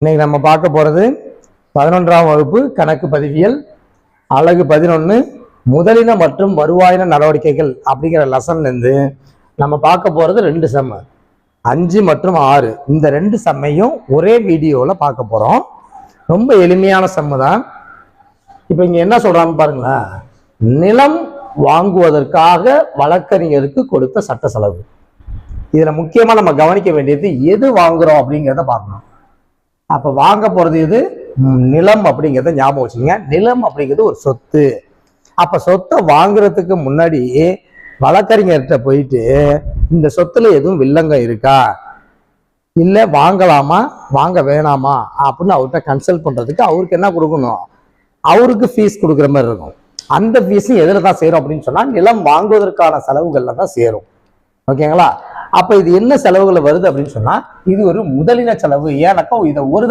இன்னைக்கு நம்ம பார்க்க போறது 11ஆம் வகுப்பு கணக்கு பதிவியல் அலகு 11 முதலின மற்றும் வருவாயின நடவடிக்கைகள் அப்படிங்கிற லெசன்ல இருந்து நம்ம பார்க்க போறது 2 சம் 5 மற்றும் 6. இந்த 2 சம்மையும் ஒரே வீடியோல பார்க்க போறோம். ரொம்ப எளிமையான சம் தான். இப்போ இங்க என்ன சொல்றாங்க பாருங்களேன். நிலம் வாங்குவதற்காக வழக்கறிஞருக்கு கொடுத்த சட்ட செலவு. இதுல முக்கியமா நம்ம கவனிக்க வேண்டியது எது வாங்குறோம் அப்படிங்கிறத பார்க்கணும். அப்ப வாங்க போறது எது? நிலம் அப்படிங்கிறத ஞாபகம் வச்சுங்க. நிலம் அப்படிங்கிறது ஒரு சொத்து. அப்ப சொத்தை வாங்குறதுக்கு முன்னாடி வழக்கறிஞர்கிட்ட போயிட்டு இந்த சொத்துல எதுவும் வில்லங்கம் இருக்கா, இல்ல வாங்கலாமா வாங்க வேணாமா அப்படின்னு அவர்கிட்ட கன்சல்ட் பண்றதுக்கு அவருக்கு என்ன கொடுக்கணும்? அவருக்கு ஃபீஸ் கொடுக்குற மாதிரி இருக்கும். அந்த ஃபீஸும் எதுல தான் சேரும் அப்படின்னு சொன்னா நிலம் வாங்குவதற்கான செலவுகள்ல தான் சேரும். ஓகேங்களா? அப்ப இது என்ன செலவுகள் வருது அப்படின்னு சொன்னா இது ஒரு முதலின செலவு. ஏன்னாக்கா இதை ஒரு